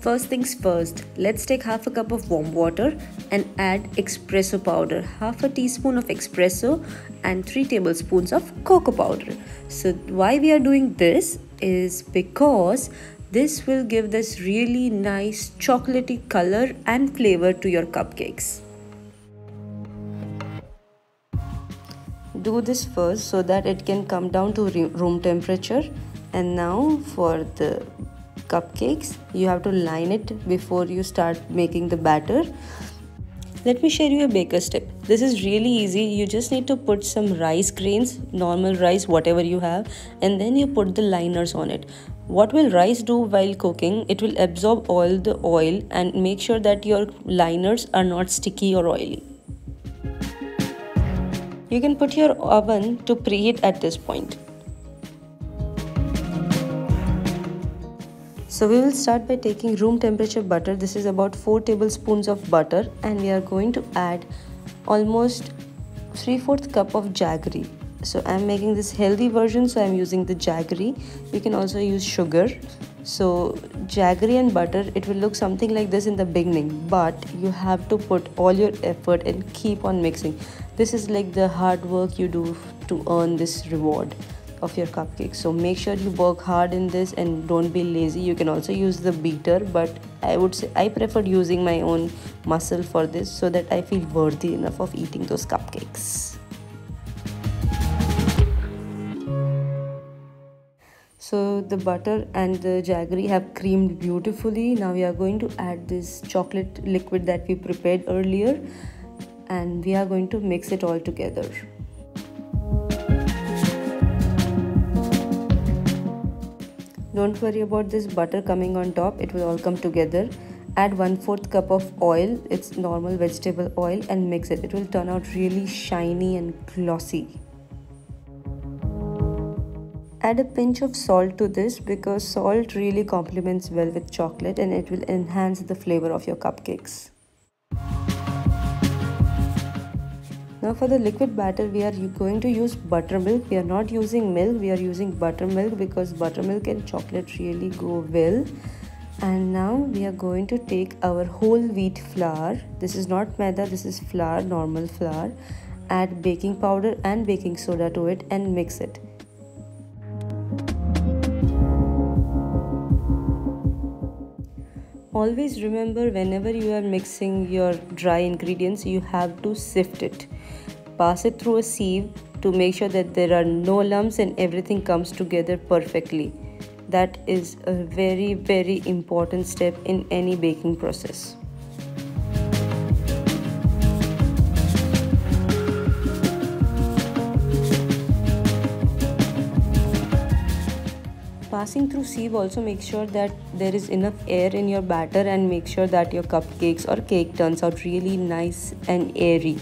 First things first, let's take half a cup of warm water and add espresso powder, half a teaspoon of espresso and 3 tablespoons of cocoa powder. So why we are doing this is because this will give this really nice chocolatey color and flavor to your cupcakes. Do this first so that it can come down to room temperature. And now for the cupcakes, you have to line it before you start making the batter. Let me share you a baker's tip. This is really easy. You just need to put some rice grains, normal rice, whatever you have, and then you put the liners on it. What will rice do while cooking? It will absorb all the oil and make sure that your liners are not sticky or oily. You can put your oven to preheat at this point. So we will start by taking room temperature butter. This is about 4 tablespoons of butter, and we are going to add almost 3/4 cup of jaggery. So I'm making this healthy version, so I'm using the jaggery. You can also use sugar. So jaggery and butter, it will look something like this in the beginning, but you have to put all your effort and keep on mixing. This is like the hard work you do to earn this reward of your cupcake. So make sure you work hard in this and don't be lazy. You can also use the beater, but I would say I preferred using my own muscle for this so that I feel worthy enough of eating those cupcakes. So the butter and the jaggery have creamed beautifully. Now we are going to add this chocolate liquid that we prepared earlier, and we are going to mix it all together. Don't worry about this butter coming on top, it will all come together. Add 1/4 cup of oil, it's normal vegetable oil, and mix it. It will turn out really shiny and glossy. Add a pinch of salt to this because salt really complements well with chocolate and it will enhance the flavor of your cupcakes. Now for the liquid batter, we are going to use buttermilk. We are not using milk, we are using buttermilk because buttermilk and chocolate really go well. And now we are going to take our whole wheat flour. This is not maida, this is flour, normal flour. Add baking powder and baking soda to it and mix it. Always remember, whenever you are mixing your dry ingredients, you have to sift it. Pass it through a sieve to make sure that there are no lumps and everything comes together perfectly. That is a very, very important step in any baking process. Passing through sieve also make sure that there is enough air in your batter and make sure that your cupcakes or cake turns out really nice and airy.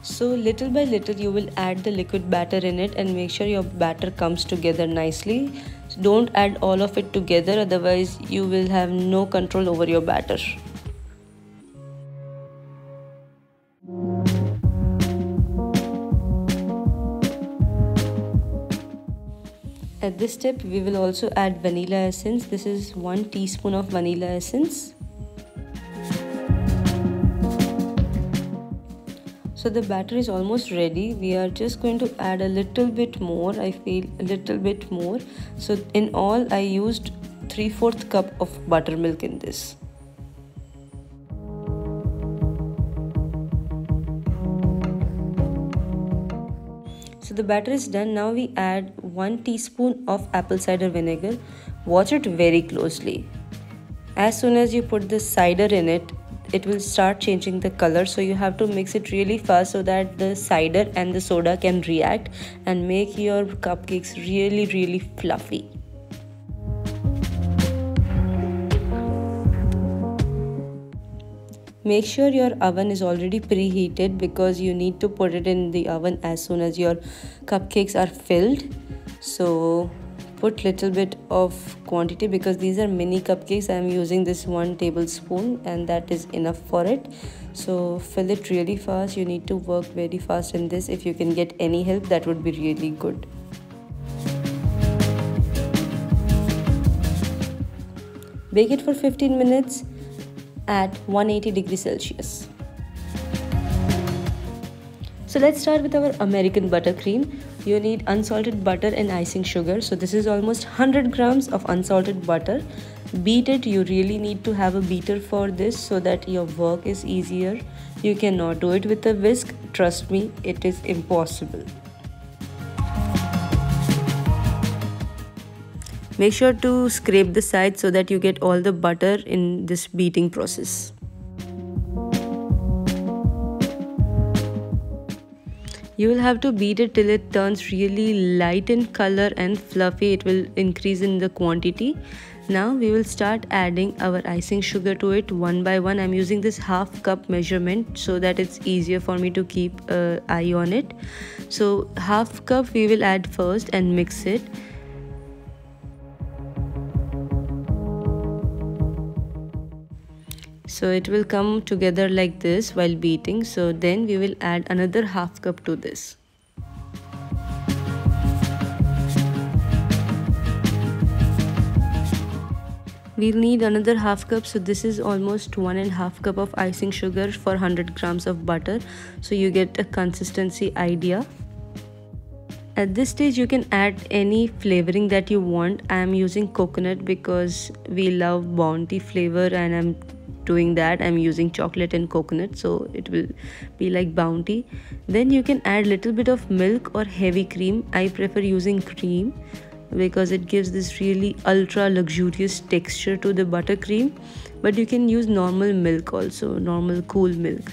So little by little you will add the liquid batter in it and make sure your batter comes together nicely. So don't add all of it together, otherwise you will have no control over your batter. At this step, we will also add vanilla essence. This is 1 teaspoon of vanilla essence. So the batter is almost ready. We are just going to add a little bit more. I feel a little bit more. So in all, I used 3/4 cup of buttermilk in this. So the batter is done. Now we add 1 teaspoon of apple cider vinegar. Watch it very closely. As soon as you put the cider in it, it will start changing the color. So you have to mix it really fast so that the cider and the soda can react and make your cupcakes really, really fluffy. Make sure your oven is already preheated because you need to put it in the oven as soon as your cupcakes are filled. So put little bit of quantity because these are mini cupcakes. I am using this 1 tablespoon and that is enough for it. So fill it really fast. You need to work very fast in this. If you can get any help, that would be really good. Bake it for 15 minutes at 180 degrees Celsius. So let's start with our American buttercream. You need unsalted butter and icing sugar. So this is almost 100 grams of unsalted butter. Beat it. You really need to have a beater for this so that your work is easier. You cannot do it with a whisk. Trust me, it is impossible. Make sure to scrape the sides so that you get all the butter in this beating process. You will have to beat it till it turns really light in color and fluffy. It will increase in the quantity. Now we will start adding our icing sugar to it one by one. I'm using this half cup measurement so that it's easier for me to keep an eye on it. So half cup we will add first and mix it. So it will come together like this while beating. So then we will add another half cup to this. We'll need another half cup. So this is almost 1.5 cup of icing sugar for 100 grams of butter. So you get a consistency idea. At this stage you can add any flavoring that you want. I am using coconut because we love Bounty flavor and I'm doing that. I'm using chocolate and coconut, so it will be like Bounty. Then you can add little bit of milk or heavy cream. I prefer using cream because it gives this really ultra luxurious texture to the buttercream, but you can use normal milk also, normal cool milk.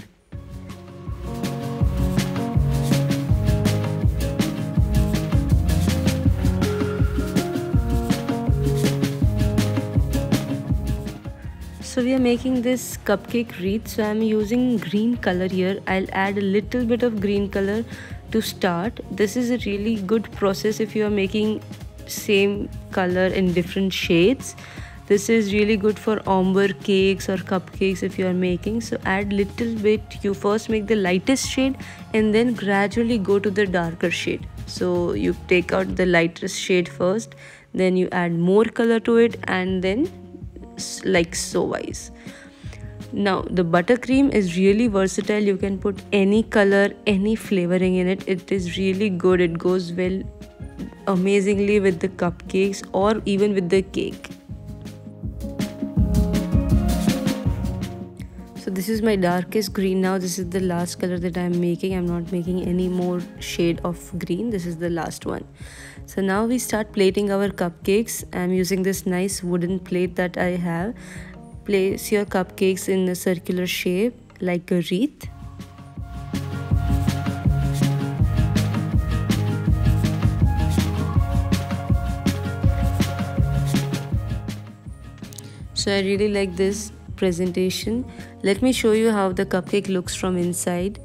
So we are making this cupcake wreath. So I'm using green color here. I'll add a little bit of green color to start. This is a really good process if you are making same color in different shades. This is really good for ombre cakes or cupcakes if you are making. So add little bit. You first make the lightest shade and then gradually go to the darker shade. So you take out the lightest shade first, then you add more color to it, and then like so wise. Now the buttercream is really versatile. You can put any color, any flavoring in it. It is really good. It goes well amazingly with the cupcakes or even with the cake. So this is my darkest green now. This is the last color that I'm making. I'm not making any more shade of green. This is the last one. So now we start plating our cupcakes. I'm using this nice wooden plate that I have. Place your cupcakes in a circular shape like a wreath. So I really like this presentation. Let me show you how the cupcake looks from inside.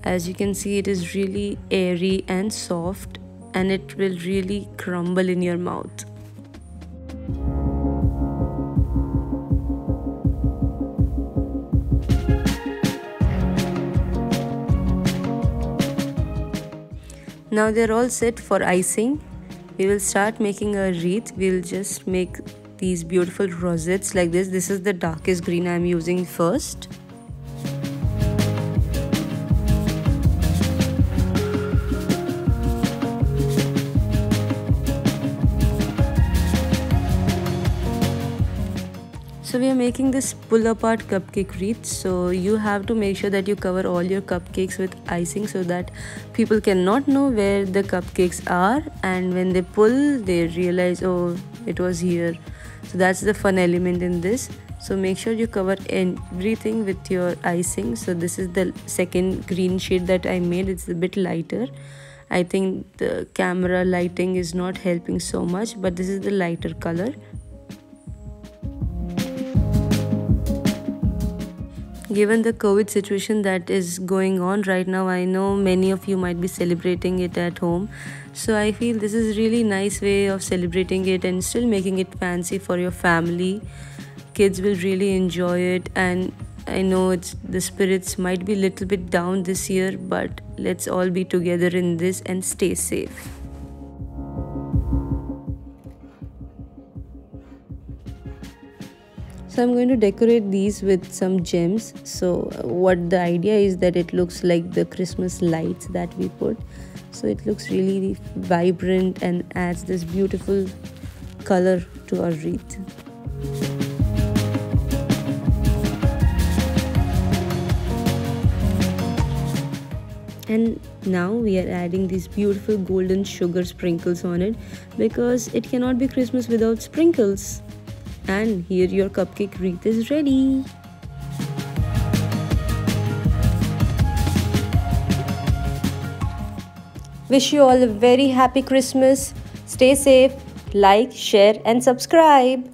As you can see, it is really airy and soft, and it will really crumble in your mouth. Now they're all set for icing. We will start making a wreath. We'll just make these beautiful rosettes like this. This is the darkest green I'm using first. So we are making this pull apart cupcake wreath. So you have to make sure that you cover all your cupcakes with icing so that people cannot know where the cupcakes are, and when they pull they realize, oh, it was here. So that's the fun element in this. So make sure you cover everything with your icing. So this is the second green shade that I made. It's a bit lighter. I think the camera lighting is not helping so much, but this is the lighter color. Given the COVID situation that is going on right now, I know many of you might be celebrating it at home. So I feel this is really nice way of celebrating it and still making it fancy for your family. Kids will really enjoy it, and I know the spirits might be a little bit down this year, but let's all be together in this and stay safe. So I'm going to decorate these with some gems. So what the idea is that it looks like the Christmas lights that we put. So it looks really vibrant and adds this beautiful color to our wreath. And now we are adding these beautiful golden sugar sprinkles on it, because it cannot be Christmas without sprinkles. And here your cupcake wreath is ready. Wish you all a very happy Christmas. Stay safe, like, share and subscribe.